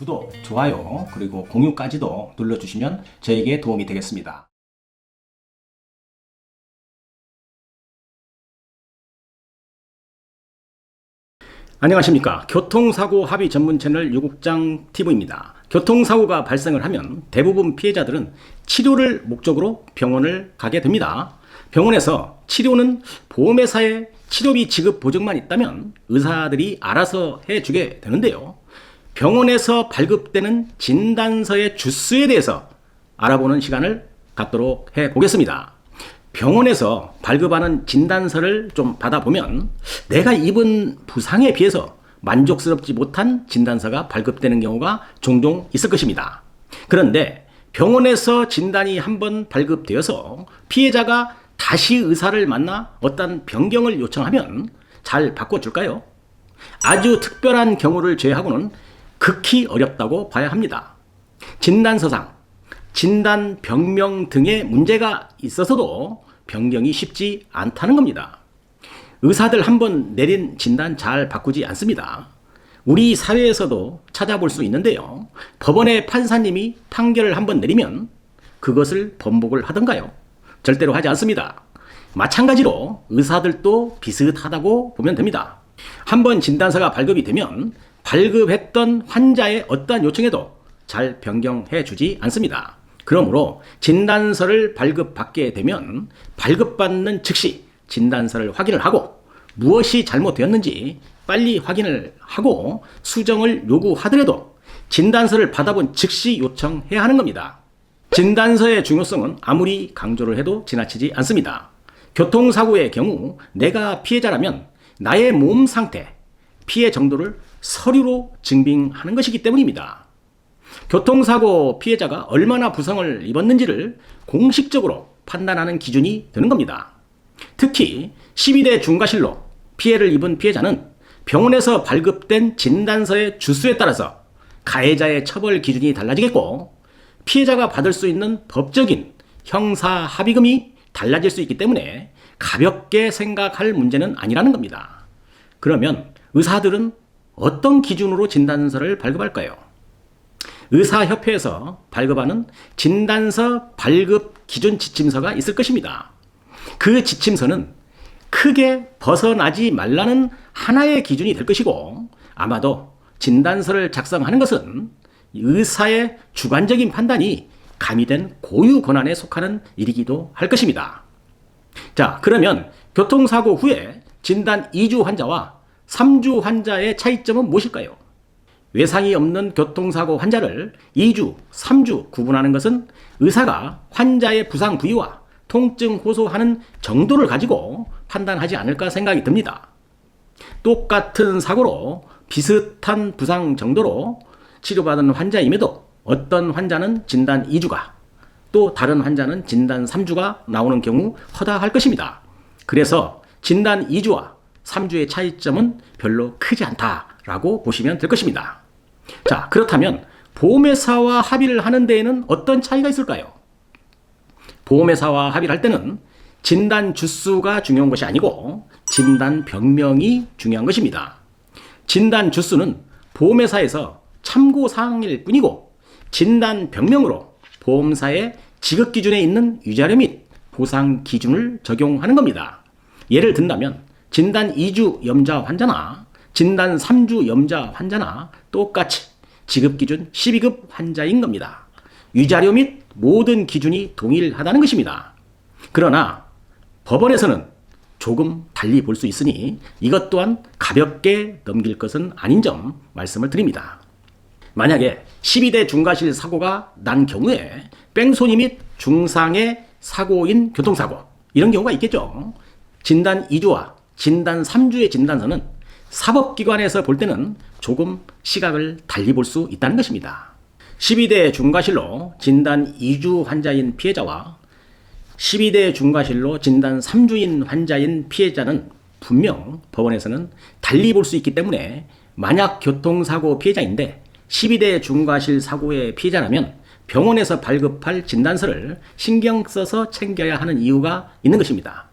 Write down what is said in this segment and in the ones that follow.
구독, 좋아요, 그리고 공유까지도 눌러주시면 저에게 도움이 되겠습니다. 안녕하십니까. 교통사고 합의 전문 채널 유국장 TV입니다. 교통사고가 발생을 하면 대부분 피해자들은 치료를 목적으로 병원을 가게 됩니다. 병원에서 치료는 보험회사의 치료비 지급 보증만 있다면 의사들이 알아서 해주게 되는데요. 병원에서 발급되는 진단서의 주수에 대해서 알아보는 시간을 갖도록 해보겠습니다. 병원에서 발급하는 진단서를 좀 받아보면 내가 입은 부상에 비해서 만족스럽지 못한 진단서가 발급되는 경우가 종종 있을 것입니다. 그런데 병원에서 진단이 한번 발급되어서 피해자가 다시 의사를 만나 어떤 변경을 요청하면 잘 바꿔줄까요? 아주 특별한 경우를 제외하고는 극히 어렵다고 봐야 합니다. 진단서상 진단 병명 등의 문제가 있어서도 변경이 쉽지 않다는 겁니다. 의사들 한번 내린 진단 잘 바꾸지 않습니다. 우리 사회에서도 찾아볼 수 있는데요. 법원의 판사님이 판결을 한번 내리면 그것을 번복을 하던가요? 절대로 하지 않습니다. 마찬가지로 의사들도 비슷하다고 보면 됩니다. 한번 진단서가 발급이 되면 발급했던 환자의 어떠한 요청에도 잘 변경해 주지 않습니다. 그러므로 진단서를 발급받게 되면 발급받는 즉시 진단서를 확인을 하고 무엇이 잘못되었는지 빨리 확인을 하고 수정을 요구하더라도 진단서를 받아본 즉시 요청해야 하는 겁니다. 진단서의 중요성은 아무리 강조를 해도 지나치지 않습니다. 교통사고의 경우 내가 피해자라면 나의 몸 상태, 피해 정도를 서류로 증빙하는 것이기 때문입니다. 교통사고 피해자가 얼마나 부상을 입었는지를 공식적으로 판단하는 기준이 되는 겁니다. 특히 12대 중과실로 피해를 입은 피해자는 병원에서 발급된 진단서의 주수에 따라서 가해자의 처벌 기준이 달라지겠고 피해자가 받을 수 있는 법적인 형사 합의금이 달라질 수 있기 때문에 가볍게 생각할 문제는 아니라는 겁니다. 그러면 의사들은 어떤 기준으로 진단서를 발급할까요? 의사협회에서 발급하는 진단서 발급 기준 지침서가 있을 것입니다. 그 지침서는 크게 벗어나지 말라는 하나의 기준이 될 것이고 아마도 진단서를 작성하는 것은 의사의 주관적인 판단이 가미된 고유 권한에 속하는 일이기도 할 것입니다. 자, 그러면 교통사고 후에 진단 2주 환자와 3주 환자의 차이점은 무엇일까요? 외상이 없는 교통사고 환자를 2주, 3주 구분하는 것은 의사가 환자의 부상 부위와 통증 호소하는 정도를 가지고 판단하지 않을까 생각이 듭니다. 똑같은 사고로 비슷한 부상 정도로 치료받은 환자임에도 어떤 환자는 진단 2주가 또 다른 환자는 진단 3주가 나오는 경우 허다할 것입니다. 그래서 진단 2주와 3주의 차이점은 별로 크지 않다라고 보시면 될 것입니다. 자, 그렇다면 보험회사와 합의를 하는 데에는 어떤 차이가 있을까요? 보험회사와 합의를 할 때는 진단 주수가 중요한 것이 아니고 진단 병명이 중요한 것입니다. 진단 주수는 보험회사에서 참고사항일 뿐이고 진단 병명으로 보험사의 지급 기준에 있는 위자료 및 보상 기준을 적용하는 겁니다. 예를 든다면 진단 2주 염자 환자나 진단 3주 염자 환자나 똑같이 지급 기준 12급 환자인 겁니다. 위자료 및 모든 기준이 동일하다는 것입니다. 그러나 법원에서는 조금 달리 볼 수 있으니 이것 또한 가볍게 넘길 것은 아닌 점 말씀을 드립니다. 만약에 12대 중과실 사고가 난 경우에 뺑소니 및 중상의 사고인 교통사고 이런 경우가 있겠죠. 진단 2주와 진단 3주의 진단서는 사법기관에서 볼 때는 조금 시각을 달리 볼 수 있다는 것입니다. 12대 중과실로 진단 2주 환자인 피해자와 12대 중과실로 진단 3주인 환자인 피해자는 분명 법원에서는 달리 볼 수 있기 때문에 만약 교통사고 피해자인데 12대 중과실 사고의 피해자라면 병원에서 발급할 진단서를 신경 써서 챙겨야 하는 이유가 있는 것입니다.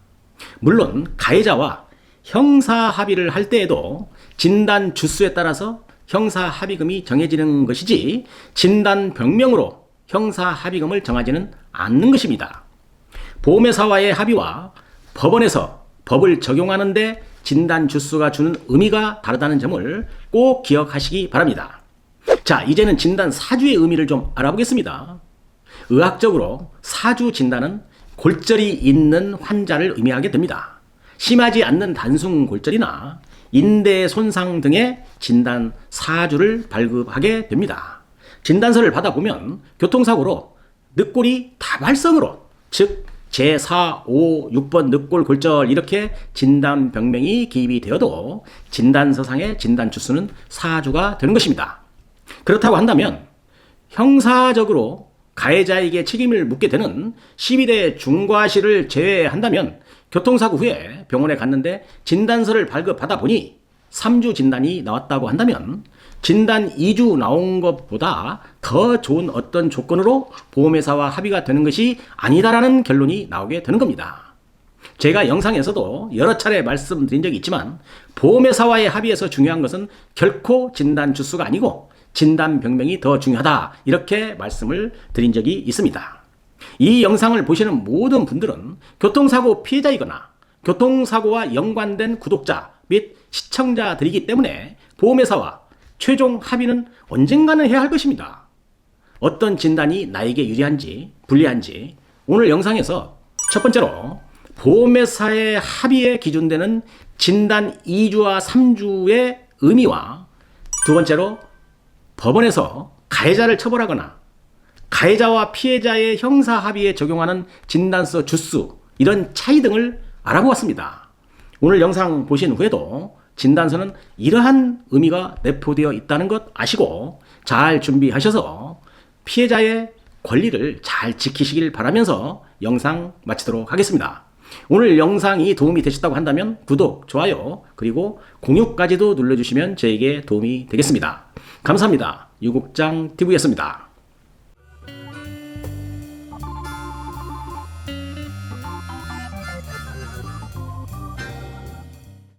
물론 가해자와 형사 합의를 할 때에도 진단 주수에 따라서 형사합의금이 정해지는 것이지 진단병명으로 형사합의금을 정하지는 않는 것입니다. 보험회사와의 합의와 법원에서 법을 적용하는데 진단주수가 주는 의미가 다르다는 점을 꼭 기억하시기 바랍니다. 자, 이제는 진단 사주의 의미를 좀 알아보겠습니다. 의학적으로 사주 진단은 골절이 있는 환자를 의미하게 됩니다. 심하지 않는 단순 골절이나 인대 손상 등의 진단 사주를 발급하게 됩니다. 진단서를 받아보면 교통사고로 늑골이 다발성으로, 즉 제4, 5, 6번 늑골 골절 이렇게 진단병명이 기입이 되어도 진단서상의 진단주수는 사주가 되는 것입니다. 그렇다고 한다면 형사적으로 가해자에게 책임을 묻게 되는 12대 중과실을 제외한다면 교통사고 후에 병원에 갔는데 진단서를 발급받아 보니 3주 진단이 나왔다고 한다면 진단 2주 나온 것보다 더 좋은 어떤 조건으로 보험회사와 합의가 되는 것이 아니다라는 결론이 나오게 되는 겁니다. 제가 영상에서도 여러 차례 말씀드린 적이 있지만 보험회사와의 합의에서 중요한 것은 결코 진단 주수가 아니고 진단병명이 더 중요하다 이렇게 말씀을 드린 적이 있습니다. 이 영상을 보시는 모든 분들은 교통사고 피해자이거나 교통사고와 연관된 구독자 및 시청자들이기 때문에 보험회사와 최종 합의는 언젠가는 해야 할 것입니다. 어떤 진단이 나에게 유리한지 불리한지 오늘 영상에서 첫 번째로 보험회사의 합의에 기준되는 진단 2주와 3주의 의미와 두 번째로 법원에서 가해자를 처벌하거나 가해자와 피해자의 형사 합의에 적용하는 진단서 주수 이런 차이 등을 알아보았습니다. 오늘 영상 보신 후에도 진단서는 이러한 의미가 내포되어 있다는 것 아시고 잘 준비하셔서 피해자의 권리를 잘 지키시길 바라면서 영상 마치도록 하겠습니다. 오늘 영상이 도움이 되셨다고 한다면 구독, 좋아요, 그리고 공유까지도 눌러주시면 저에게 도움이 되겠습니다. 감사합니다. 유국장TV였습니다.